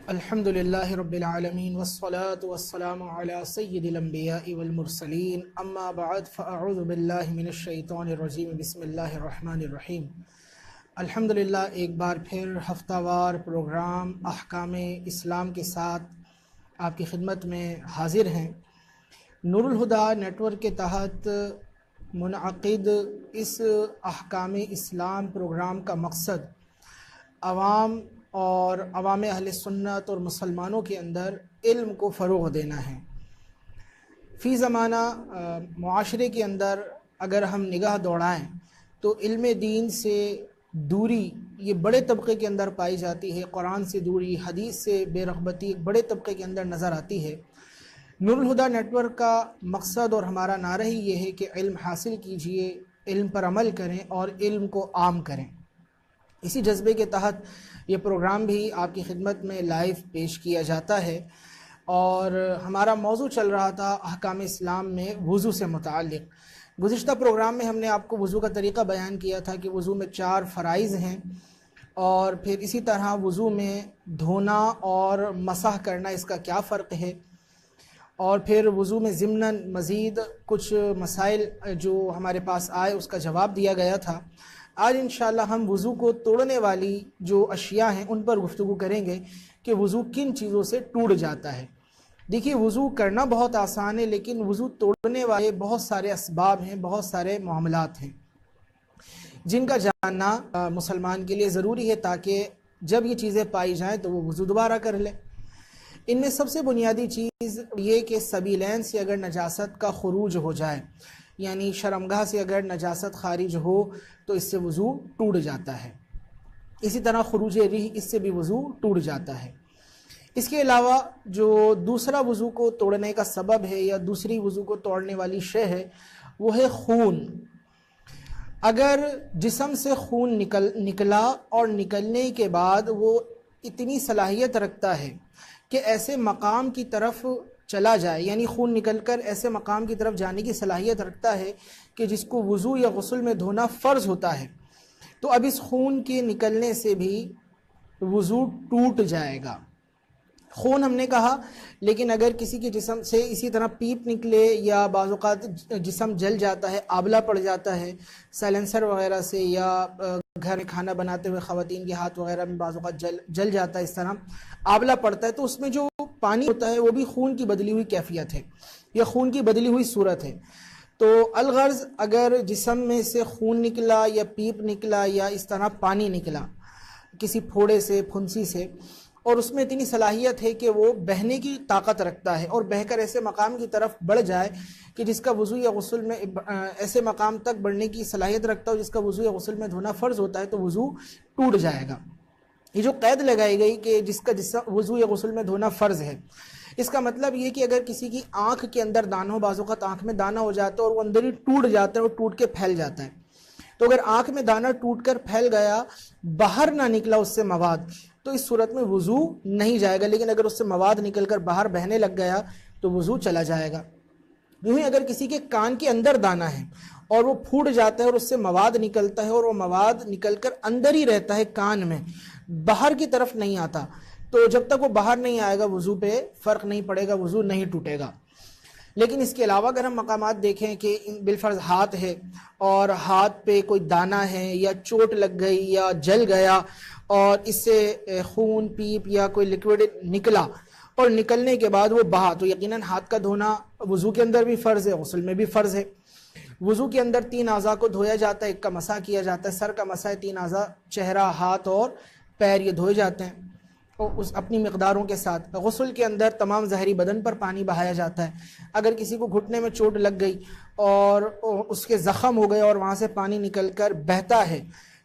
الحمد للہ رب العالمین والصلاة والسلام علی سید الانبیاء والمرسلین اما بعد فاعوذ باللہ من الشیطان الرجیم بسم اللہ الرحمن الرحیم۔ الحمدللہ ایک بار پھر ہفتہ وار پروگرام احکام اسلام کے ساتھ آپ کی خدمت میں حاضر ہیں۔ نور الہدیٰ نیٹ ورک کے تحت منعقد اس احکام اسلام پروگرام کا مقصد عوام اور عوام اہل سنت اور مسلمانوں کے اندر علم کو فروغ دینا ہے۔ فی زمانہ معاشرے کے اندر اگر ہم نگاہ دوڑائیں تو علم دین سے دوری یہ بڑے طبقے کے اندر پائی جاتی ہے، قرآن سے دوری، حدیث سے بے رغبتی ایک بڑے طبقے کے اندر نظر آتی ہے۔ نور الہدیٰ نیٹ ورک کا مقصد اور ہمارا نعرہ ہی یہ ہے کہ علم حاصل کیجئے، علم پر عمل کریں اور علم کو عام کریں۔ اسی جذبے کے تحت یہ پروگرام بھی آپ کی خدمت میں لائیو پیش کیا جاتا ہے، اور ہمارا موضوع چل رہا تھا احکام اسلام میں وضو سے متعلق۔ گزشتہ پروگرام میں ہم نے آپ کو وضو کا طریقہ بیان کیا تھا کہ وضو میں 4 فرائض ہیں، اور پھر اسی طرح وضو میں دھونا اور مسح کرنا اس کا کیا فرق ہے، اور پھر وضو میں ضمناً مزید کچھ مسائل جو ہمارے پاس آئے اس کا جواب دیا گیا تھا۔ آج انشاءاللہ ہم وضو کو توڑنے والی جو اشیاء ہیں ان پر گفتگو کریں گے کہ وضو کن چیزوں سے ٹوٹ جاتا ہے۔ دیکھیے، وضو کرنا بہت آسان ہے، لیکن وضو توڑنے والے بہت سارے اسباب ہیں، بہت سارے معاملات ہیں جن کا جاننا مسلمان کے لیے ضروری ہے، تاکہ جب یہ چیزیں پائی جائیں تو وہ وضو دوبارہ کر لے۔ ان میں سب سے بنیادی چیز یہ کہ سبیلین سے اگر نجاست کا خروج ہو جائے، یعنی شرمگاہ سے اگر نجاست خارج ہو تو اس سے وضو ٹوٹ جاتا ہے۔ اسی طرح خروج ریح، اس سے بھی وضو ٹوٹ جاتا ہے۔ اس کے علاوہ جو دوسرا وضو کو توڑنے کا سبب ہے یا دوسری وضو کو توڑنے والی شے ہے وہ ہے خون۔ اگر جسم سے خون نکلا اور نکلنے کے بعد وہ اتنی صلاحیت رکھتا ہے کہ ایسے مقام کی طرف چلا جائے، یعنی خون نکل کر ایسے مقام کی طرف جانے کی صلاحیت رکھتا ہے کہ جس کو وضو یا غسل میں دھونا فرض ہوتا ہے، تو اب اس خون کے نکلنے سے بھی وضو ٹوٹ جائے گا۔ خون ہم نے کہا، لیکن اگر کسی کے جسم سے اسی طرح پیپ نکلے یا بعض اوقات جسم جل جاتا ہے، آبلہ پڑ جاتا ہے سائلنسر وغیرہ سے، یا گھر میں کھانا بناتے ہوئے خواتین کے ہاتھ وغیرہ میں بعض اوقات جل جاتا ہے، اس طرح آبلہ پڑتا ہے، تو اس میں جو پانی ہوتا ہے وہ بھی خون کی بدلی ہوئی کیفیت ہے یا خون کی بدلی ہوئی صورت ہے۔ تو الغرض اگر جسم میں سے خون نکلا یا پیپ نکلا یا اس طرح پانی نکلا کسی پھوڑے سے، پھنسی سے، اور اس میں اتنی صلاحیت ہے کہ وہ بہنے کی طاقت رکھتا ہے اور بہہ کر ایسے مقام کی طرف بڑھ جائے کہ جس کا وضو یا غسل میں ایسے مقام تک بڑھنے کی صلاحیت رکھتا ہو جس کا وضو یا غسل میں دھونا فرض ہوتا ہے، تو وضو ٹوٹ جائے گا۔ یہ جو قید لگائی گئی کہ جس کا وضو یا غسل میں دھونا فرض ہے، اس کا مطلب یہ کہ اگر کسی کی آنکھ کے اندر دانہ ہو، بعض اوقات آنکھ میں دانہ ہو جاتا ہے اور وہ اندر ہی ٹوٹ جاتا ہے اور ٹوٹ کے پھیل جاتا ہے، تو اگر آنکھ میں دانہ ٹوٹ کر پھیل گیا، باہر نہ نکلا اس سے مواد، تو اس صورت میں وضو نہیں جائے گا، لیکن اگر اس سے مواد نکل کر باہر بہنے لگ گیا تو وضو چلا جائے گا۔ یوں ہی اگر کسی کے کان کے اندر دانہ ہے اور وہ پھوٹ جاتا ہے اور اس سے مواد نکلتا ہے اور وہ مواد نکل کر اندر ہی رہتا ہے کان میں، باہر کی طرف نہیں آتا، تو جب تک وہ باہر نہیں آئے گا وضو پہ فرق نہیں پڑے گا، وضو نہیں ٹوٹے گا۔ لیکن اس کے علاوہ اگر ہم مقامات دیکھیں کہ بالفرض ہاتھ ہے اور ہاتھ پہ کوئی دانہ ہے یا چوٹ لگ گئی یا جل گیا اور اس سے خون، پیپ یا کوئی لیکوڈ نکلا اور نکلنے کے بعد وہ بہا، تو یقیناً ہاتھ کا دھونا وضو کے اندر بھی فرض ہے، غسل میں بھی فرض ہے۔ وضو کے اندر 3 اعضاء کو دھویا جاتا ہے، ایک کا مسح کیا جاتا ہے، سر کا مسح ہے، 3 اعضاء چہرہ، ہاتھ اور پیر یہ دھوئے جاتے ہیں اور اس اپنی مقداروں کے ساتھ۔ غسل کے اندر تمام ظاہری بدن پر پانی بہایا جاتا ہے۔ اگر کسی کو گھٹنے میں چوٹ لگ گئی اور اس کے زخم ہو گئے اور وہاں سے پانی نکل کر بہتا ہے،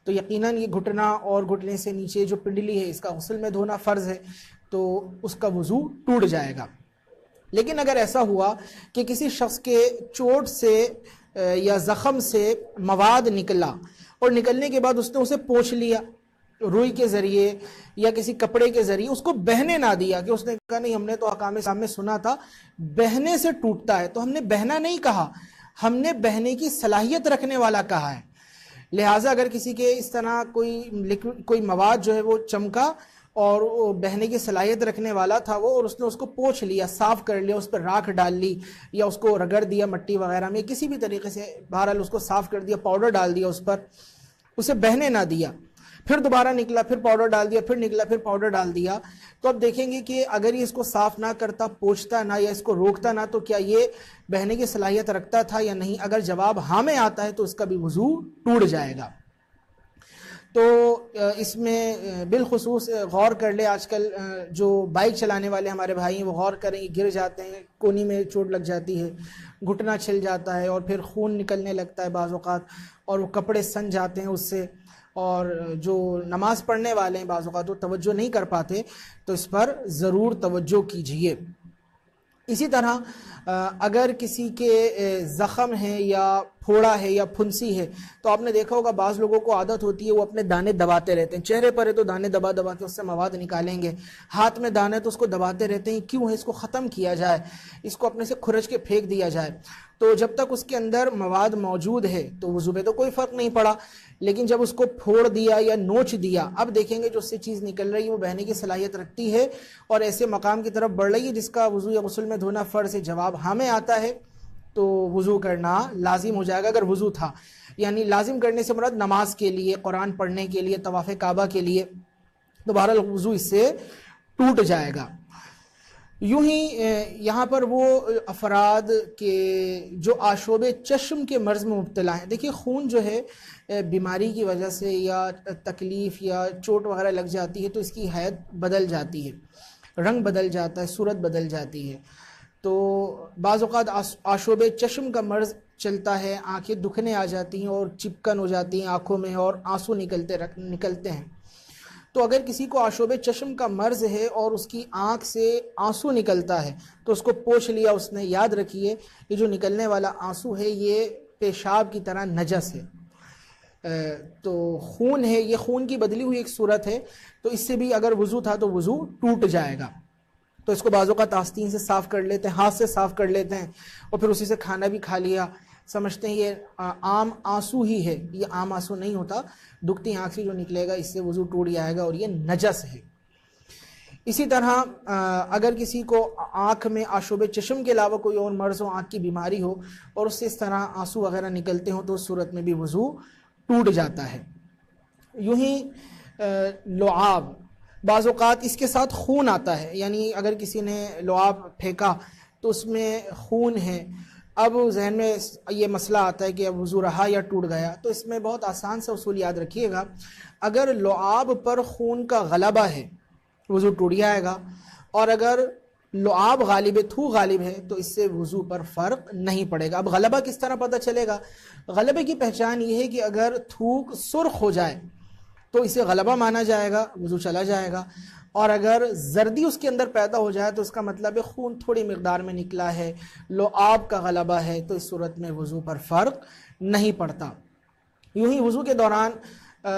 تو یقیناً یہ گھٹنا اور گھٹنے سے نیچے جو پنڈلی ہے اس کا غسل میں دھونا فرض ہے، تو اس کا وضو ٹوٹ جائے گا۔ لیکن اگر ایسا ہوا کہ کسی شخص کے چوٹ سے یا زخم سے مواد نکلا اور نکلنے کے بعد اس نے اسے پوچھ لیا روئی کے ذریعے یا کسی کپڑے کے ذریعے، اس کو بہنے نہ دیا، کہ اس نے کہا نہیں ہم نے تو احکام سامنے سنا تھا بہنے سے ٹوٹتا ہے، تو ہم نے بہنا نہیں کہا، ہم نے بہنے کی صلاحیت رکھنے والا کہا ہے۔ لہٰذا اگر کسی کے اس طرح کوئی مواد جو ہے وہ چمکا اور وہ بہنے کی صلاحیت رکھنے والا تھا وہ، اور اس نے اس کو پوچھ لیا، صاف کر لیا، اس پر راکھ ڈال لی یا اس کو رگڑ دیا مٹی وغیرہ میں، کسی بھی طریقے سے بہرحال اس کو صاف کر دیا، پاؤڈر ڈال دیا اس پر، اسے بہنے نہ دیا، پھر دوبارہ نکلا، پھر پاؤڈر ڈال دیا، پھر نکلا، پھر پاؤڈر ڈال دیا، تو اب دیکھیں گے کہ اگر یہ اس کو صاف نہ کرتا، پوچھتا نہ یا اس کو روکتا نہ، تو کیا یہ بہنے کی صلاحیت رکھتا تھا یا نہیں؟ اگر جواب ہاں میں آتا ہے تو اس کا بھی وضو ٹوٹ جائے گا۔ تو اس میں بالخصوص غور کر لے، آج کل جو بائک چلانے والے ہمارے بھائی ہیں وہ غور کریں، گر جاتے ہیں، کونی میں چوٹ لگ جاتی ہے، گھٹنا چھل جاتا ہے اور پھر خون نکلنے لگتا ہے بعض اوقات، اور وہ کپڑے سن جاتے ہیں اس سے، اور جو نماز پڑھنے والے ہیں بعض اوقات وہ توجہ نہیں کر پاتے، تو اس پر ضرور توجہ کیجیے۔ اسی طرح اگر کسی کے زخم ہے یا پھوڑا ہے یا پھنسی ہے، تو آپ نے دیکھا ہوگا بعض لوگوں کو عادت ہوتی ہے وہ اپنے دانے دباتے رہتے ہیں، چہرے پر ہے تو دانے دبا دبا کے اس سے مواد نکالیں گے، ہاتھ میں دانے تو اس کو دباتے رہتے ہیں، کیوں ہے؟ اس کو ختم کیا جائے، اس کو اپنے سے کھرچ کے پھینک دیا جائے۔ تو جب تک اس کے اندر مواد موجود ہے تو وضو پہ تو کوئی فرق نہیں پڑا، لیکن جب اس کو پھوڑ دیا یا نوچ دیا، اب دیکھیں گے جو اس سے چیز نکل رہی ہے وہ بہنے کی صلاحیت رکھتی ہے اور ایسے مقام کی طرف بڑھ رہی ہے جس کا وضو یا غسل میں دھونا فرض ہے، جواب ہاں میں آتا ہے تو وضو کرنا لازم ہو جائے گا اگر وضو تھا، یعنی لازم کرنے سے مراد نماز کے لیے، قرآن پڑھنے کے لیے، طواف کعبہ کے لیے، تو بہرحال وضو اس سے ٹوٹ جائے گا۔ یوں ہی یہاں پر وہ افراد کے جو آشوب چشم کے مرض میں مبتلا ہیں، دیکھیے خون جو ہے بیماری کی وجہ سے یا تکلیف یا چوٹ وغیرہ لگ جاتی ہے تو اس کی حیت بدل جاتی ہے، رنگ بدل جاتا ہے، صورت بدل جاتی ہے، تو بعض اوقات آشوب چشم کا مرض چلتا ہے، آنکھیں دکھنے آ جاتی ہیں اور چپکن ہو جاتی ہیں آنکھوں میں اور آنسو نکلتے ہیں۔ تو اگر کسی کو آشوب چشم کا مرض ہے اور اس کی آنکھ سے آنسو نکلتا ہے تو اس کو پوچھ لیا اس نے، یاد رکھیے یہ جو نکلنے والا آنسو ہے یہ پیشاب کی طرح نجس ہے، تو خون ہے، یہ خون کی بدلی ہوئی ایک صورت ہے، تو اس سے بھی اگر وضو تھا تو وضو ٹوٹ جائے گا۔ تو اس کو بعضوں کا آستین سے صاف کر لیتے ہیں، ہاتھ سے صاف کر لیتے ہیں، اور پھر اسی سے کھانا بھی کھا لیا، سمجھتے ہیں یہ عام آنسو ہی ہے، یہ عام آنسو نہیں ہوتا، دکھتی آنکھ سے جو نکلے گا اس سے وضو ٹوٹ جائے گا اور یہ نجس ہے۔ اسی طرح اگر کسی کو آنکھ میں آشوب چشم کے علاوہ کوئی اور مرض ہو، آنکھ کی بیماری ہو اور اس سے اس طرح آنسو وغیرہ نکلتے ہوں تو اس صورت میں بھی وضو ٹوٹ جاتا ہے۔ یوں ہی لعاب، بعض اوقات اس کے ساتھ خون آتا ہے، یعنی اگر کسی نے لعاب پھینکا تو اس میں خون ہے، اب ذہن میں یہ مسئلہ آتا ہے کہ اب وضو رہا یا ٹوٹ گیا، تو اس میں بہت آسان سا اصول یاد رکھیے گا، اگر لعاب پر خون کا غلبہ ہے وضو ٹوٹ جائے گا، اور اگر لعاب غالب تھوک غالب ہے تو اس سے وضو پر فرق نہیں پڑے گا۔ اب غلبہ کس طرح پتہ چلے گا؟ غلبے کی پہچان یہ ہے کہ اگر تھوک سرخ ہو جائے تو اسے غلبہ مانا جائے گا، وضو چلا جائے گا، اور اگر زردی اس کے اندر پیدا ہو جائے تو اس کا مطلب ہے خون تھوڑی مقدار میں نکلا ہے، لعاب کا غلبہ ہے، تو اس صورت میں وضو پر فرق نہیں پڑتا۔ یوں ہی وضو کے دوران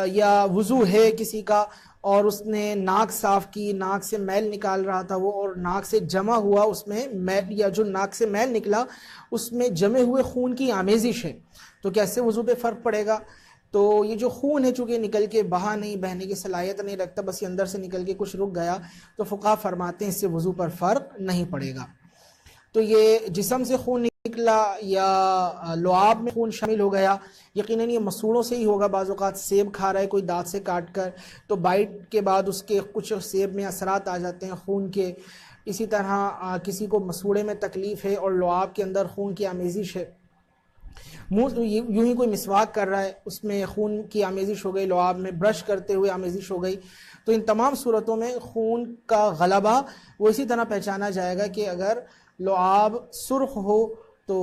یا وضو ہے کسی کا اور اس نے ناک صاف کی، ناک سے میل نکال رہا تھا وہ، اور ناک سے جمع ہوا اس میں میل، یا جو ناک سے میل نکلا اس میں جمے ہوئے خون کی آمیزش ہے، تو کیا اس سے وضو پہ فرق پڑے گا؟ تو یہ جو خون ہے چونکہ نکل کے بہا نہیں، بہنے کی صلاحیت نہیں رکھتا، بس یہ اندر سے نکل کے کچھ رک گیا، تو فقہا فرماتے ہیں اس سے وضو پر فرق نہیں پڑے گا۔ تو یہ جسم سے خون نکلا یا لعاب میں خون شامل ہو گیا، یقیناً یہ مسوڑوں سے ہی ہوگا، بعض اوقات سیب کھا رہا ہے کوئی دانت سے کاٹ کر تو بائٹ کے بعد اس کے کچھ سیب میں اثرات آ جاتے ہیں خون کے، اسی طرح کسی کو مسوڑے میں تکلیف ہے اور لعاب کے اندر خون کی آمیزش ہے، یوں ہی کوئی مسواک کر رہا ہے اس میں خون کی آمیزش ہو گئی، لعاب میں برش کرتے ہوئے آمیزش ہو گئی، تو ان تمام صورتوں میں خون کا غلبہ وہ اسی طرح پہچانا جائے گا کہ اگر لعاب سرخ ہو تو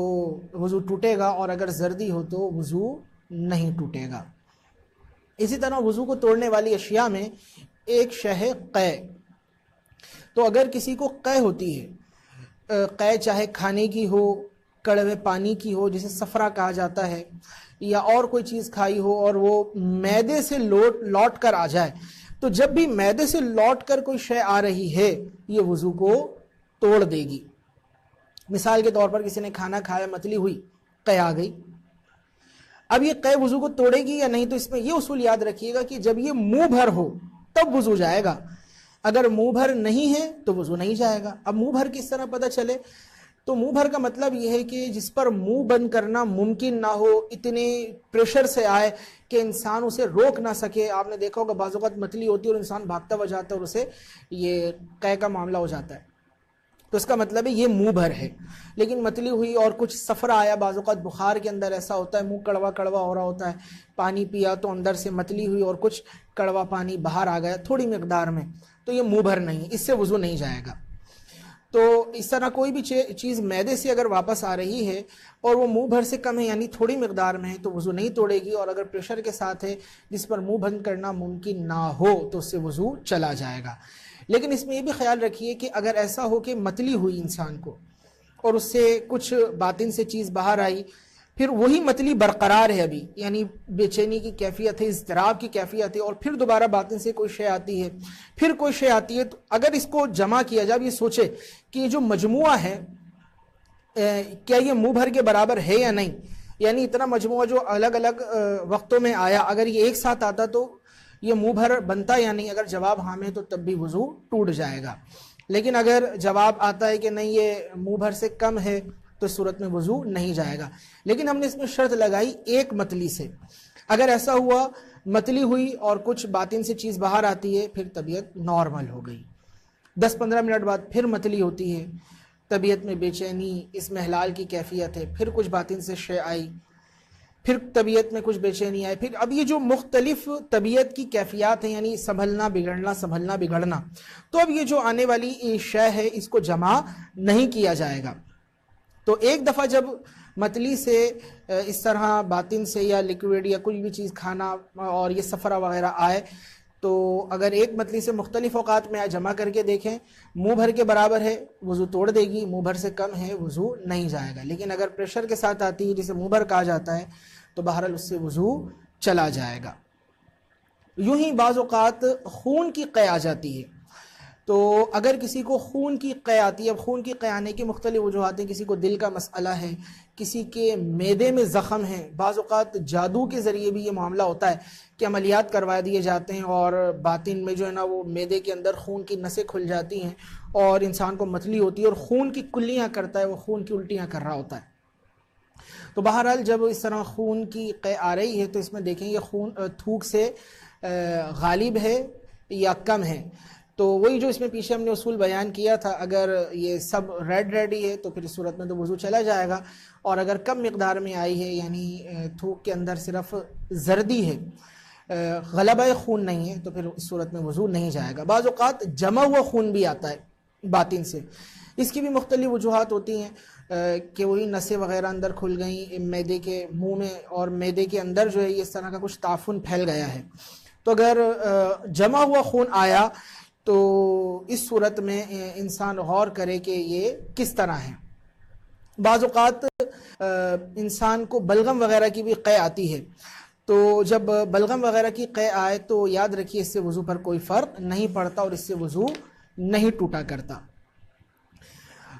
وضو ٹوٹے گا اور اگر زردی ہو تو وضو نہیں ٹوٹے گا۔ اسی طرح وضو کو توڑنے والی اشیاء میں ایک شے ہے قے، تو اگر کسی کو قے ہوتی ہے، قے چاہے کھانے کی ہو، کڑوے پانی کی ہو جسے صفرا کہا جاتا ہے، یا اور کوئی چیز کھائی ہو اور وہ معدے سے لوٹ کر آ جائے، تو جب بھی معدے سے لوٹ کر کوئی شے آ رہی ہے یہ وضو کو توڑ دے گی۔ مثال کے طور پر کسی نے کھانا کھایا، متلی ہوئی، قے آ گئی، اب یہ قے وضو کو توڑے گی یا نہیں؟ تو اس میں یہ اصول یاد رکھیے گا کہ جب یہ منہ بھر ہو تب وضو جائے گا، اگر منہ بھر نہیں ہے تو وضو نہیں جائے گا۔ اب منہ بھر کس طرح پتہ چلے؟ تو منہ بھر کا مطلب یہ ہے کہ جس پر منہ بند کرنا ممکن نہ ہو، اتنے پریشر سے آئے کہ انسان اسے روک نہ سکے۔ آپ نے دیکھا ہوگا بعض اوقات متلی ہوتی ہے اور انسان بھاگتا ہوا جاتا ہے اور اسے یہ قے کا معاملہ ہو جاتا ہے، تو اس کا مطلب ہے یہ منہ بھر ہے۔ لیکن متلی ہوئی اور کچھ سفر آیا، بعض اوقات بخار کے اندر ایسا ہوتا ہے منہ کڑوا کڑوا ہو رہا ہوتا ہے، پانی پیا تو اندر سے متلی ہوئی اور کچھ کڑوا پانی باہر آ گیا تھوڑی مقدار میں، تو یہ منہ بھر نہیں ہے، اس سے وضو نہیں جائے گا۔ تو اس طرح کوئی بھی چیز معدے سے اگر واپس آ رہی ہے اور وہ منہ بھر سے کم ہے یعنی تھوڑی مقدار میں ہے تو وضو نہیں توڑے گی، اور اگر پریشر کے ساتھ ہے جس پر منہ بند کرنا ممکن نہ ہو تو اس سے وضو چلا جائے گا۔ لیکن اس میں یہ بھی خیال رکھیے کہ اگر ایسا ہو کہ متلی ہوئی انسان کو اور اس سے کچھ باطن سے چیز باہر آئی، پھر وہی متلی برقرار ہے ابھی، یعنی بے چینی کی کیفیت ہے، اضطراب کی کیفیت ہے، اور پھر دوبارہ باطن سے کوئی شے آتی ہے، پھر کوئی شے آتی ہے، تو اگر اس کو جمع کیا جائے، یہ سوچے کہ یہ جو مجموعہ ہے کیا یہ منہ بھر کے برابر ہے یا نہیں، یعنی اتنا مجموعہ جو الگ الگ وقتوں میں آیا اگر یہ ایک ساتھ آتا تو یہ منہ بھر بنتا یا نہیں۔ اگر جواب ہاں میں تو تب بھی وضو ٹوٹ جائے گا، لیکن اگر جواب آتا ہے کہ نہیں یہ منہ بھر سے کم ہے تو اس صورت میں وضو نہیں جائے گا۔ لیکن ہم نے اس میں شرط لگائی ایک متلی سے، اگر ایسا ہوا متلی ہوئی اور کچھ باطن سے چیز باہر آتی ہے پھر طبیعت نارمل ہو گئی، 10-15 منٹ بعد پھر متلی ہوتی ہے، طبیعت میں بے چینی، اس میں ہلال کی کیفیت ہے، پھر کچھ باطن سے شے آئی، پھر طبیعت میں کچھ بے چینی آئے، پھر اب یہ جو مختلف طبیعت کی کیفیات ہیں یعنی سنبھلنا بگڑنا سنبھلنا بگڑنا، تو اب یہ جو آنے والی شے ہے اس کو جمع نہیں کیا جائے گا۔ تو ایک دفعہ جب متلی سے اس طرح باطن سے یا لیکوڈ یا کوئی بھی چیز کھانا اور یہ سفرہ وغیرہ آئے تو اگر ایک متلی سے مختلف اوقات میں جمع کر کے دیکھیں منہ بھر کے برابر ہے وضو توڑ دے گی، منہ بھر سے کم ہے وضو نہیں جائے گا۔ لیکن اگر پریشر کے ساتھ آتی ہے جسے منہ بھر کہا جاتا ہے تو بہرحال اس سے وضو چلا جائے گا۔ یوں ہی بعض اوقات خون کی قے آ جاتی ہے، تو اگر کسی کو خون کی قے آتی ہے، اب خون کی قے آنے کی مختلف وجوہات ہیں، کسی کو دل کا مسئلہ ہے، کسی کے معدے میں زخم ہے، بعض اوقات جادو کے ذریعے بھی یہ معاملہ ہوتا ہے کہ عملیات کروا دیے جاتے ہیں اور باطن میں جو ہے نا وہ معدے کے اندر خون کی نسیں کھل جاتی ہیں اور انسان کو متلی ہوتی ہے اور خون کی کلیاں کرتا ہے، وہ خون کی الٹیاں کر رہا ہوتا ہے۔ تو بہرحال جب اس طرح خون کی قے آ رہی ہے تو اس میں دیکھیں یہ خون تھوک سے غالب ہے یا کم ہے، تو وہی جو اس میں پیچھے ہم نے اصول بیان کیا تھا، اگر یہ سب ریڈ ہی ہے تو پھر اس صورت میں تو وضو چلا جائے گا، اور اگر کم مقدار میں آئی ہے یعنی تھوک کے اندر صرف زردی ہے، غلبہ خون نہیں ہے، تو پھر اس صورت میں وضو نہیں جائے گا۔ بعض اوقات جمع ہوا خون بھی آتا ہے باطن سے، اس کی بھی مختلف وجوہات ہوتی ہیں کہ وہی نسیں وغیرہ اندر کھل گئیں معدے کے منہ میں، اور معدے کے اندر جو ہے اس طرح کا کچھ تعفن پھیل گیا ہے، تو اگر جمع ہوا خون آیا تو اس صورت میں انسان غور کرے کہ یہ کس طرح ہے۔ بعض اوقات انسان کو بلغم وغیرہ کی بھی قے آتی ہے، تو جب بلغم وغیرہ کی قے آئے تو یاد رکھیے اس سے وضو پر کوئی فرق نہیں پڑتا اور اس سے وضو نہیں ٹوٹا کرتا۔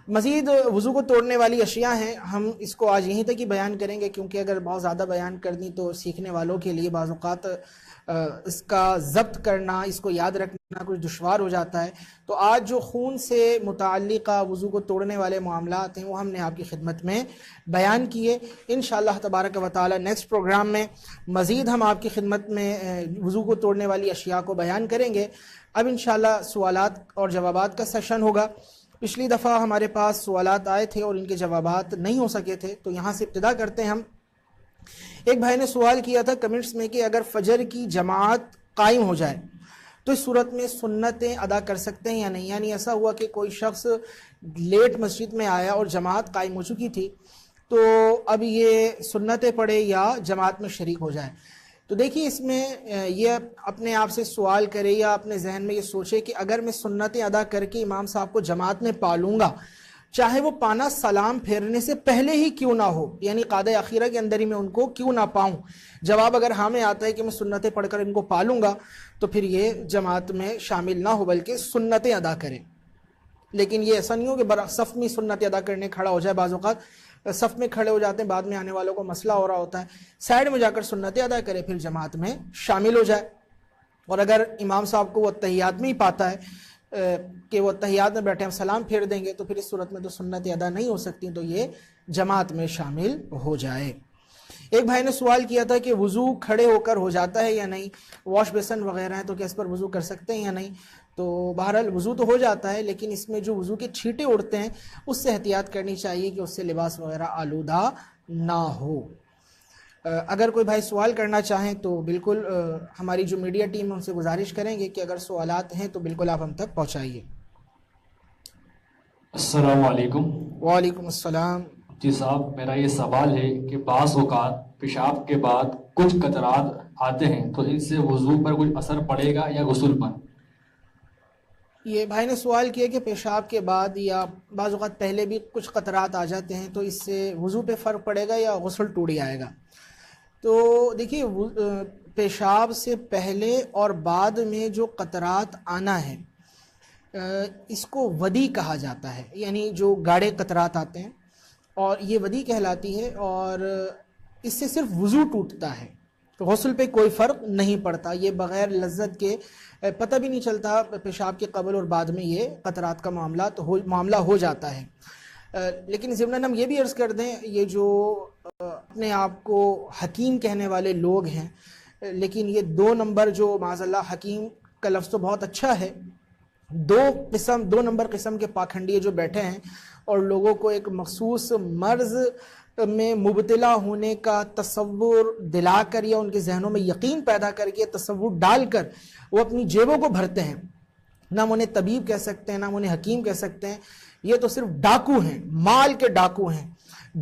مزید وضو کو توڑنے والی اشیاء ہیں، ہم اس کو آج یہیں تک ہی بیان کریں گے کیونکہ اگر بہت زیادہ بیان کر دیں تو سیکھنے والوں کے لیے بعض اوقات اس کا ضبط کرنا، اس کو یاد رکھنا کچھ دشوار ہو جاتا ہے۔ تو آج جو خون سے متعلقہ وضو کو توڑنے والے معاملات ہیں وہ ہم نے آپ کی خدمت میں بیان کیے۔ انشاءاللہ تبارک و تعالی نیکسٹ پروگرام میں مزید ہم آپ کی خدمت میں وضو کو توڑنے والی اشیاء کو بیان کریں گے۔ اب انشاءاللہ سوالات اور جوابات کا سیشن ہوگا۔ پچھلی دفعہ ہمارے پاس سوالات آئے تھے اور ان کے جوابات نہیں ہو سکے تھے، تو یہاں سے ابتدا کرتے ہیں ہم۔ ایک بھائی نے سوال کیا تھا کمنٹس میں کہ اگر فجر کی جماعت قائم ہو جائے تو اس صورت میں سنتیں ادا کر سکتے ہیں یا نہیں، یعنی ایسا ہوا کہ کوئی شخص لیٹ مسجد میں آیا اور جماعت قائم ہو چکی تھی تو اب یہ سنتیں پڑھے یا جماعت میں شریک ہو جائے۔ تو دیکھیے اس میں یہ اپنے آپ سے سوال کرے یا اپنے ذہن میں یہ سوچے کہ اگر میں سنتیں ادا کر کے امام صاحب کو جماعت میں پالوں گا، چاہے وہ پانا سلام پھیرنے سے پہلے ہی کیوں نہ ہو، یعنی قعدہ اخیرہ کے اندر ہی میں ان کو کیوں نہ پاؤں، جواب اگر ہاں میں آتا ہے کہ میں سنتیں پڑھ کر ان کو پالوں گا تو پھر یہ جماعت میں شامل نہ ہو بلکہ سنتیں ادا کرے۔ لیکن یہ ایسا نہیں ہو کہ صف میں سنتیں ادا کرنے کھڑا ہو جائے، بعض اوقات صف میں کھڑے ہو جاتے ہیں، بعد میں آنے والوں کو مسئلہ ہو رہا ہوتا ہے، سائیڈ میں جا کر سنتیں ادا کرے پھر جماعت میں شامل ہو جائے۔ اور اگر امام صاحب کو وہ تحیات میں ہی پاتا ہے کہ وہ تحیات میں بیٹھے ہم سلام پھیر دیں گے تو پھر اس صورت میں تو سنت ادا نہیں ہو سکتی، تو یہ جماعت میں شامل ہو جائے۔ ایک بھائی نے سوال کیا تھا کہ وضو کھڑے ہو کر ہو جاتا ہے یا نہیں، واش بیسن وغیرہ ہیں تو کیا اس پر وضو کر سکتے ہیں یا نہیں؟ تو بہرحال وضو تو ہو جاتا ہے، لیکن اس میں جو وضو کے چھینٹے اڑتے ہیں اس سے احتیاط کرنی چاہیے کہ اس سے لباس وغیرہ آلودہ نہ ہو۔ اگر کوئی بھائی سوال کرنا چاہیں تو بالکل ہماری جو میڈیا ٹیم ہے ان سے گزارش کریں گے کہ اگر سوالات ہیں تو بالکل آپ ہم تک پہنچائیے۔ السلام علیکم۔ وعلیکم السلام۔ جی صاحب، میرا یہ سوال ہے کہ بعض اوقات پیشاب کے بعد کچھ قطرات آتے ہیں تو ان سے وضو پر کچھ اثر پڑے گا یا غسل پر؟ یہ بھائی نے سوال کیا کہ پیشاب کے بعد یا بعض اوقات پہلے بھی کچھ قطرات آ جاتے ہیں تو اس سے وضو پہ فرق پڑے گا یا غسل ٹوٹ جائے گا؟ تو دیکھیے، پیشاب سے پہلے اور بعد میں جو قطرات آنا ہے اس کو ودی کہا جاتا ہے، یعنی جو گاڑے قطرات آتے ہیں اور یہ ودی کہلاتی ہے، اور اس سے صرف وضو ٹوٹتا ہے، غسل پہ کوئی فرق نہیں پڑتا۔ یہ بغیر لذت کے پتہ بھی نہیں چلتا پیشاب کے قبل اور بعد میں یہ قطرات کا معاملہ ہو جاتا ہے۔ لیکن ضمناً ہم یہ بھی عرض کر دیں، یہ جو اپنے آپ کو حکیم کہنے والے لوگ ہیں، لیکن یہ 2 نمبر جو معاذ اللہ، حکیم کا لفظ تو بہت اچھا ہے، 2 نمبر قسم کے پاکھنڈی جو بیٹھے ہیں اور لوگوں کو ایک مخصوص مرض میں مبتلا ہونے کا تصور دلا کر یا ان کے ذہنوں میں یقین پیدا کر کے تصور ڈال کر وہ اپنی جیبوں کو بھرتے ہیں، نہ ہم انہیں طبیب کہہ سکتے ہیں نہ ہم انہیں حکیم کہہ سکتے ہیں، یہ تو صرف ڈاکو ہیں، مال کے ڈاکو ہیں،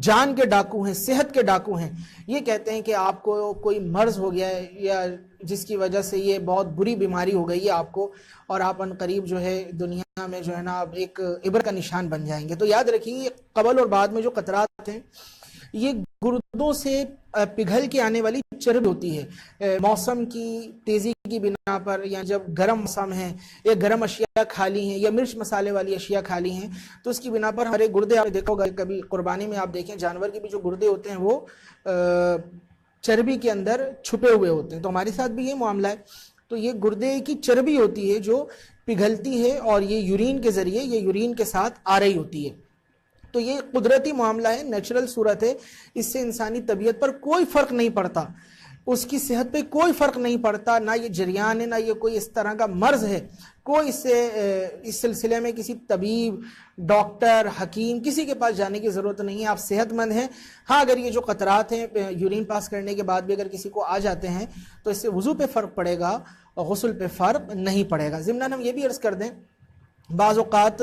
جان کے ڈاکو ہیں، صحت کے ڈاکو ہیں۔ یہ کہتے ہیں کہ آپ کو کوئی مرض ہو گیا ہے یا جس کی وجہ سے یہ بہت بری بیماری ہو گئی ہے آپ کو، اور آپ ان قریب جو ہے دنیا میں جو ہے نا ایک عبرت کا نشان بن جائیں گے۔ تو یاد رکھیے، یہ قبل اور بعد میں جو قطرات ہیں یہ گردوں سے پگھل کے آنے والی چربی ہوتی ہے، موسم کی تیزی کی بنا پر، یا جب گرم موسم ہے یا گرم اشیاء کھا لی ہیں یا مرچ مسالے والی اشیاء کھا لی ہیں تو اس کی بنا پر ہمارے گردے، آپ نے دیکھا ہوگا کبھی قربانی میں آپ دیکھیں جانور کے بھی جو گردے ہوتے ہیں وہ چربی کے اندر چھپے ہوئے ہوتے ہیں، تو ہمارے ساتھ بھی یہ معاملہ ہے۔ تو یہ گردے کی چربی ہوتی ہے جو پگھلتی ہے اور یہ یورین کے ذریعے، یہ یورین کے ساتھ آ رہی ہوتی ہے۔ تو یہ قدرتی معاملہ ہے، نیچرل صورت ہے، اس سے انسانی طبیعت پر کوئی فرق نہیں پڑتا، اس کی صحت پہ کوئی فرق نہیں پڑتا، نہ یہ جریان ہے نہ یہ کوئی اس طرح کا مرض ہے، کوئی اس سلسلے میں کسی طبیب، ڈاکٹر، حکیم کسی کے پاس جانے کی ضرورت نہیں ہے، آپ صحت مند ہیں۔ ہاں، اگر یہ جو قطرات ہیں یورین پاس کرنے کے بعد بھی اگر کسی کو آ جاتے ہیں تو اس سے وضو پہ فرق پڑے گا اور غسل پہ فرق نہیں پڑے گا۔ ضمناً ہم یہ بھی عرض کر دیں، بعض اوقات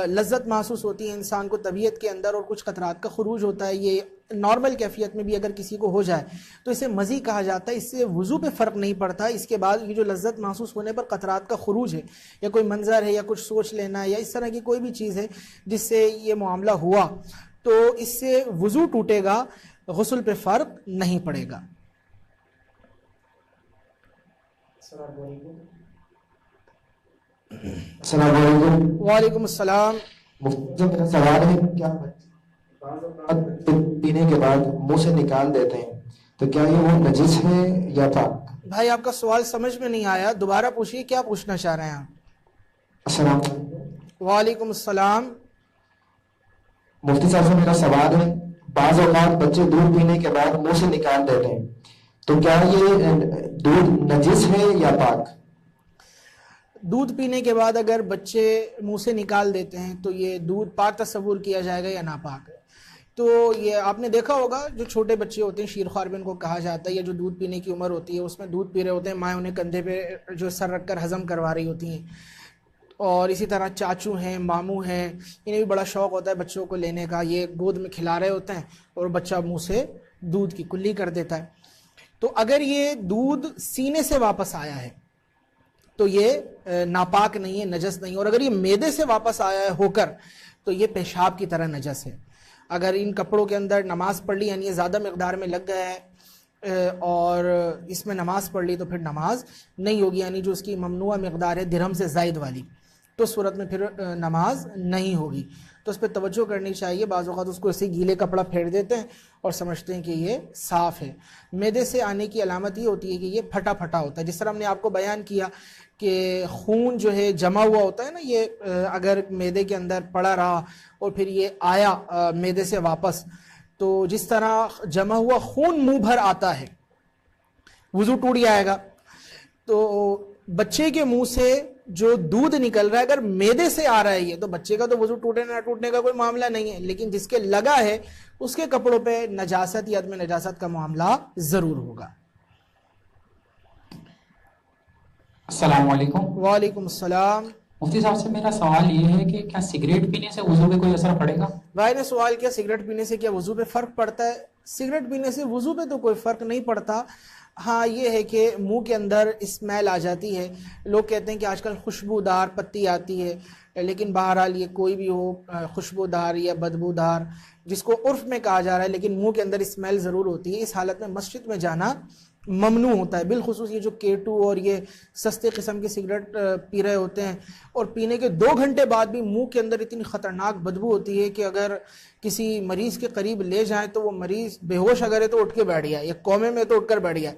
لذت محسوس ہوتی ہے انسان کو طبیعت کے اندر اور کچھ قطرات کا خروج ہوتا ہے، یہ نارمل کیفیت میں بھی اگر کسی کو ہو جائے تو اسے مزی کہا جاتا ہے، اس سے وضو پہ فرق نہیں پڑتا۔ اس کے بعد یہ جو لذت محسوس ہونے پر قطرات کا خروج ہے یا کوئی منظر ہے یا کچھ سوچ لینا ہے یا اس طرح کی کوئی بھی چیز ہے جس سے یہ معاملہ ہوا تو اس سے وضو ٹوٹے گا، غسل پہ فرق نہیں پڑے گا۔ السلام علیکم۔ وعلیکم السلام۔ میرا سوال ہے، کیا پینے کے بعد منہ سے نکال دیتے ہیں تو کیا یہ وہ نجس ہے یا پاک؟ بھائی آپ کا سوال سمجھ میں نہیں آیا، دوبارہ پوچھیے، کیا پوچھنا چاہ رہے ہیں آپ؟ السلام علیکم۔ وعلیکم السلام۔ مفتی صاحب سے میرا سوال ہے، بعض اوقات بچے دودھ پینے کے بعد منہ سے نکال دیتے ہیں تو کیا یہ دودھ نجس ہے یا پاک؟ دودھ پینے کے بعد اگر بچے منہ سے نکال دیتے ہیں تو یہ دودھ پاک تصور کیا جائے گا یا ناپاک؟ تو یہ آپ نے دیکھا ہوگا جو چھوٹے بچے ہوتے ہیں، شیرخوار بھی ان کو کہا جاتا ہے، یا جو دودھ پینے کی عمر ہوتی ہے اس میں دودھ پی رہے ہوتے ہیں، مائیں انہیں کندھے پہ جو سر رکھ کر ہضم کروا رہی ہوتی ہیں، اور اسی طرح چاچو ہیں، ماموں ہیں، انہیں بھی بڑا شوق ہوتا ہے بچوں کو لینے کا، یہ گود میں کھلا رہے ہوتے ہیں اور بچہ منہ سے دودھ کی کلی کر دیتا ہے۔ تو اگر یہ دودھ سینے سے واپس آیا ہے تو یہ ناپاک نہیں ہے، نجس نہیں، اور اگر یہ معدے سے واپس آیا ہے ہو کر تو یہ پیشاب کی طرح نجس ہے۔ اگر ان کپڑوں کے اندر نماز پڑھ لی، یعنی یہ زیادہ مقدار میں لگ گیا ہے اور اس میں نماز پڑھ لی تو پھر نماز نہیں ہوگی، یعنی جو اس کی ممنوع مقدار ہے درہم سے زائد والی تو اس صورت میں پھر نماز نہیں ہوگی، تو اس پہ توجہ کرنی چاہیے۔ بعض اوقات اس کو ایسے گیلے کپڑا پھیر دیتے ہیں اور سمجھتے ہیں کہ یہ صاف ہے۔ معدے سے آنے کی علامت یہ ہوتی ہے کہ یہ پھٹا پھٹا ہوتا ہے، جس طرح ہم نے آپ کو بیان کیا کہ خون جو ہے جمع ہوا ہوتا ہے نا، یہ اگر معدے کے اندر پڑا رہا اور پھر یہ آیا معدے سے واپس، تو جس طرح جمع ہوا خون منہ بھر آتا ہے، وضو ٹوٹ جائے گا۔ تو بچے کے منہ سے جو دودھ نکل رہا ہے اگر معدے سے آ رہا ہے یہ، تو بچے کا تو وضو ٹوٹے نہ ٹوٹنے کا کوئی معاملہ نہیں ہے، لیکن جس کے لگا ہے اس کے کپڑوں پہ نجاست یا عدم نجاست کا معاملہ ضرور ہوگا۔ السلام علیکم۔ وعلیکم السلام۔ مفتی صاحب سے میرا سوال یہ ہے کہ کیا سگریٹ پینے سے وضو پہ کوئی اثر پڑے گا؟ بھائی نے سوال کیا سگریٹ پینے سے کیا وضو پہ فرق پڑتا ہے؟ سگریٹ پینے سے وضو پہ تو کوئی فرق نہیں پڑتا، ہاں یہ ہے کہ منہ کے اندر اسمیل آ جاتی ہے۔ لوگ کہتے ہیں کہ آج کل خوشبودار پتی آتی ہے، لیکن بہرحال یہ کوئی بھی ہو، خوشبودار یا بدبودار، جس کو عرف میں کہا جا رہا ہے، لیکن منہ کے اندر اسمیل ضرور ہوتی ہے۔ اس حالت میں مسجد میں جانا ممنوع ہوتا ہے، بالخصوص یہ جو K2 اور یہ سستے قسم کے سگریٹ پی رہے ہوتے ہیں، اور پینے کے 2 گھنٹے بعد بھی منہ کے اندر اتنی خطرناک بدبو ہوتی ہے کہ اگر کسی مریض کے قریب لے جائیں تو وہ مریض بے ہوش اگر ہے تو اٹھ کے بیٹھ گیا، یا کومے میں تو اٹھ کر بیٹھ گیا۔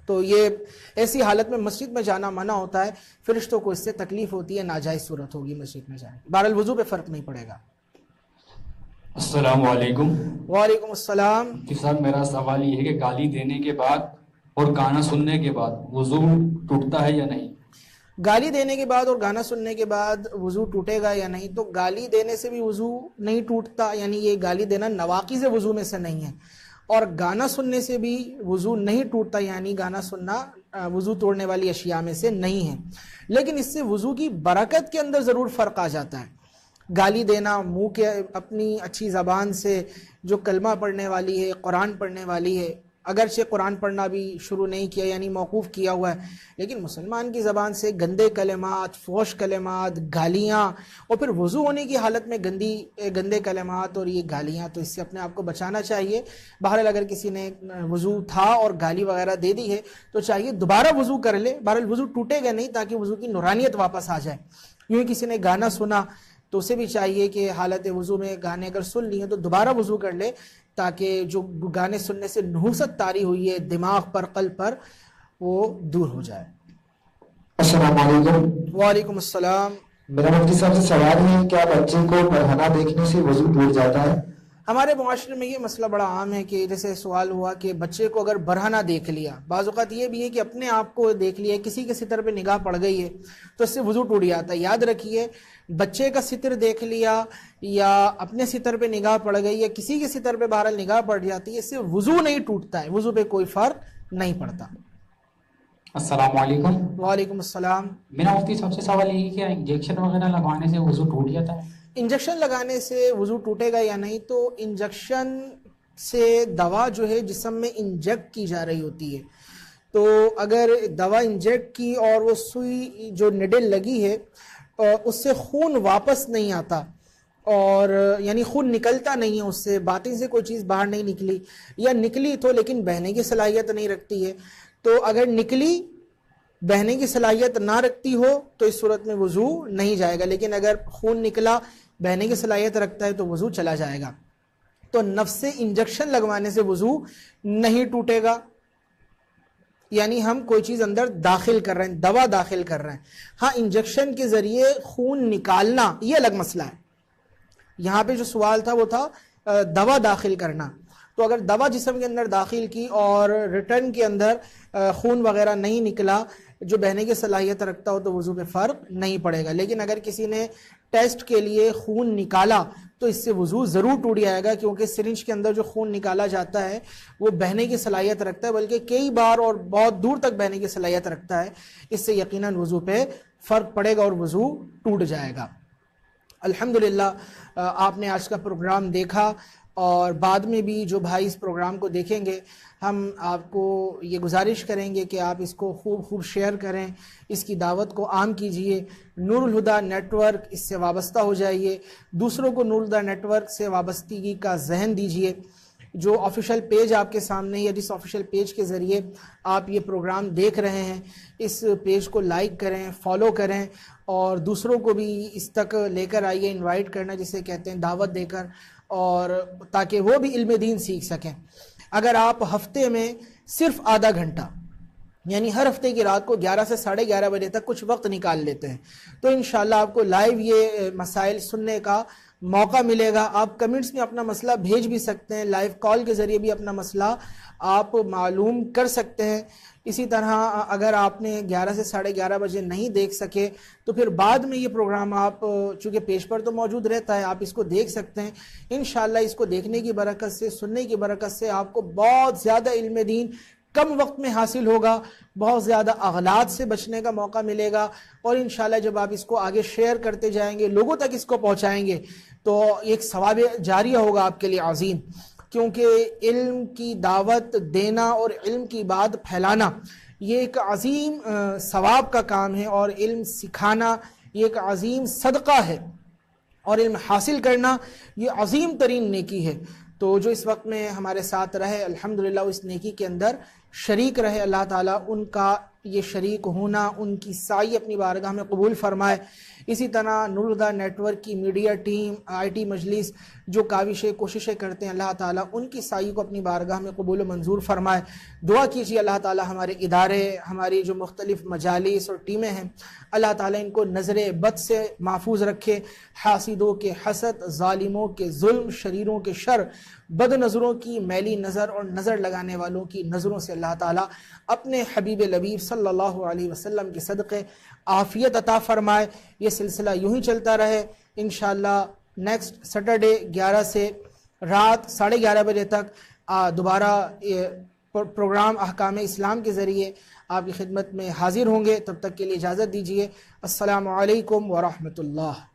تو یہ ایسی حالت میں مسجد میں جانا منع ہوتا ہے، فرشتوں کو اس سے تکلیف ہوتی ہے، ناجائز صورت ہوگی مسجد میں جانے۔ بہرحال وضو پہ فرق نہیں پڑے گا۔ السلام علیکم۔ وعلیکم السلام۔ مفتی صاحب میرا سوال یہ ہے کہ گالی دینے کے بعد اور گانا سننے کے بعد وضو ٹوٹتا ہے یا نہیں؟ گالی دینے کے بعد اور گانا سننے کے بعد وضو ٹوٹے گا یا نہیں؟ تو گالی دینے سے بھی وضو نہیں ٹوٹتا، یعنی یہ گالی دینا نواقض وضو میں سے نہیں ہے، اور گانا سننے سے بھی وضو نہیں ٹوٹتا، یعنی گانا سننا وضو توڑنے والی اشیاء میں سے نہیں ہے، لیکن اس سے وضو کی برکت کے اندر ضرور فرق آ جاتا ہے۔ گالی دینا منہ کے اپنی اچھی زبان سے جو کلمہ پڑھنے والی ہے، قرآن پڑھنے والی ہے، اگرچہ قرآن پڑھنا بھی شروع نہیں کیا یعنی موقوف کیا ہوا ہے، لیکن مسلمان کی زبان سے گندے کلمات، فحش کلمات، گالیاں، اور پھر وضو ہونے کی حالت میں گندے کلمات اور یہ گالیاں، تو اس سے اپنے آپ کو بچانا چاہیے۔ بہرحال اگر کسی نے وضو تھا اور گالی وغیرہ دے دی ہے تو چاہیے دوبارہ وضو کر لے، بہرحال وضو ٹوٹے گا نہیں، تاکہ وضو کی نورانیت واپس آ جائے۔ یوں ہی کسی نے گانا سنا تو اسے بھی چاہیے کہ حالت وضو میں گانے اگر سن لیے تو دوبارہ وضو کر لے، تاکہ جو گانے سننے سے نحوست طاری ہوئی ہے دماغ پر، قلب پر، وہ دور ہو جائے۔ السلام علیکم۔ وعلیکم السلام۔ میرا مفتی صاحب سے سوال ہے، کیا بچے کو برہنہ دیکھنے سے وضو ٹوٹ جاتا ہے؟ ہمارے معاشرے میں یہ مسئلہ بڑا عام ہے کہ جیسے سوال ہوا کہ بچے کو اگر برہنہ دیکھ لیا، بعض اوقات یہ بھی ہے کہ اپنے آپ کو دیکھ لیا، کسی کے ستر پہ نگاہ پڑ گئی ہے تو اس سے وضو ٹوٹ جاتا ہے۔ یاد رکھیے، بچے کا ستر دیکھ لیا یا اپنے ستر پہ نگاہ پڑ گئی یا کسی کے ستر پہ بہرحال نگاہ پڑ جاتی ہے، اس سے وضو نہیں ٹوٹتا ہے، وضو پہ کوئی فرق نہیں پڑتا۔ السلام علیکم۔ وعلیکم السلام۔ میرا مفتی صاحب سے سوال یہ ہے کہ انجیکشن وغیرہ لگوانے سے وضو ٹوٹ جاتا ہے؟ انجیکشن لگانے سے وضو ٹوٹے گا یا نہیں؟ تو انجیکشن سے دوا جو ہے جسم میں انجیکٹ کی جا رہی ہوتی ہے، تو اگر دوا انجیکٹ کی اور وہ سوئی جو نڈل لگی ہے اس سے خون واپس نہیں آتا، اور یعنی خون نکلتا نہیں ہے، اس سے باطن سے کوئی چیز باہر نہیں نکلی، یا نکلی تو لیکن بہنے کی صلاحیت نہیں رکھتی ہے، تو اگر نکلی بہنے کی صلاحیت نہ رکھتی ہو تو اس صورت میں وضو نہیں جائے گا، لیکن اگر خون نکلا بہنے کی صلاحیت رکھتا ہے تو وضو چلا جائے گا۔ تو نفس انجیکشن لگوانے سے وضو نہیں ٹوٹے گا، یعنی ہم کوئی چیز اندر داخل کر رہے ہیں، دوا داخل کر رہے ہیں۔ ہاں، انجیکشن کے ذریعے خون نکالنا یہ الگ مسئلہ ہے۔ یہاں پہ جو سوال تھا وہ تھا دوا داخل کرنا، تو اگر دوا جسم کے اندر داخل کی اور ریٹرن کے اندر خون وغیرہ نہیں نکلا جو بہنے کی صلاحیت رکھتا ہو تو وضو پہ فرق نہیں پڑے گا، لیکن اگر کسی نے ٹیسٹ کے لیے خون نکالا تو اس سے وضو ضرور ٹوٹ جائے گا، کیونکہ سرنج کے اندر جو خون نکالا جاتا ہے وہ بہنے کی صلاحیت رکھتا ہے، بلکہ کئی بار اور بہت دور تک بہنے کی صلاحیت رکھتا ہے، اس سے یقیناً وضو پہ فرق پڑے گا اور وضو ٹوٹ جائے گا۔ الحمدللہ آپ نے آج کا پروگرام دیکھا، اور بعد میں بھی جو بھائی اس پروگرام کو دیکھیں گے ہم آپ کو یہ گزارش کریں گے کہ آپ اس کو خوب شیئر کریں، اس کی دعوت کو عام کیجئے، نور الہدیٰ نیٹ ورک اس سے وابستہ ہو جائیے، دوسروں کو نور الہدیٰ نیٹ ورک سے وابستگی کا ذہن دیجئے۔ جو آفیشیل پیج آپ کے سامنے یا جس آفیشیل پیج کے ذریعے آپ یہ پروگرام دیکھ رہے ہیں، اس پیج کو لائک کریں، فالو کریں اور دوسروں کو بھی اس تک لے کر آئیے، انوائٹ کرنا جسے کہتے ہیں، دعوت دے کر، اور تاکہ وہ بھی علم دین سیکھ سکیں۔ اگر آپ ہفتے میں صرف آدھا گھنٹہ یعنی ہر ہفتے کی رات کو 11 سے 11:30 بجے تک کچھ وقت نکال لیتے ہیں تو انشاءاللہ آپ کو لائیو یہ مسائل سننے کا موقع ملے گا۔ آپ کمنٹس میں اپنا مسئلہ بھیج بھی سکتے ہیں، لائیو کال کے ذریعے بھی اپنا مسئلہ آپ معلوم کر سکتے ہیں۔ اسی طرح اگر آپ نے 11 سے 11:30 بجے نہیں دیکھ سکے تو پھر بعد میں یہ پروگرام آپ چونکہ پیج پر تو موجود رہتا ہے، آپ اس کو دیکھ سکتے ہیں۔ انشاءاللہ اس کو دیکھنے کی برکت سے، سننے کی برکت سے آپ کو بہت زیادہ علم دین کم وقت میں حاصل ہوگا، بہت زیادہ اغلاط سے بچنے کا موقع ملے گا، اور انشاءاللہ جب آپ اس کو آگے شیئر کرتے جائیں گے، لوگوں تک اس کو پہنچائیں گے تو ایک ثواب جاریہ ہوگا آپ کے لیے عظیم، کیونکہ علم کی دعوت دینا اور علم کی بات پھیلانا یہ ایک عظیم ثواب کا کام ہے، اور علم سکھانا یہ ایک عظیم صدقہ ہے، اور علم حاصل کرنا یہ عظیم ترین نیکی ہے۔ تو جو اس وقت میں ہمارے ساتھ رہے الحمدللہ اس نیکی کے اندر شریک رہے، اللہ تعالیٰ ان کا یہ شریک ہونا، ان کی سعی اپنی بارگاہ میں قبول فرمائے۔ اسی طرح نور الہدیٰ نیٹ ورک کی میڈیا ٹیم، IIT مجلس جو کاوشیں کوششیں کرتے ہیں، اللہ تعالیٰ ان کی سعی کو اپنی بارگاہ میں قبول و منظور فرمائے۔ دعا کیجیے اللہ تعالیٰ ہمارے ادارے، ہماری جو مختلف مجالس اور ٹیمیں ہیں، اللہ تعالیٰ ان کو نظر بد سے محفوظ رکھے، حاسدوں کے حسد، ظالموں کے ظلم، شریروں کے شر، بد نظروں کی میلی نظر اور نظر لگانے والوں کی نظروں سے اللہ تعالیٰ اپنے حبیب لبیب صلی اللہ علیہ وسلم کے صدقے عافیت عطا فرمائے۔ یہ سلسلہ یوں ہی چلتا رہے، انشاءاللہ نیکسٹ سیٹرڈے 11 سے رات 11:30 بجے تک دوبارہ پروگرام احکام اسلام کے ذریعے آپ کی خدمت میں حاضر ہوں گے۔ تب تک کے لیے اجازت دیجیے۔ السلام علیکم ورحمۃ اللہ۔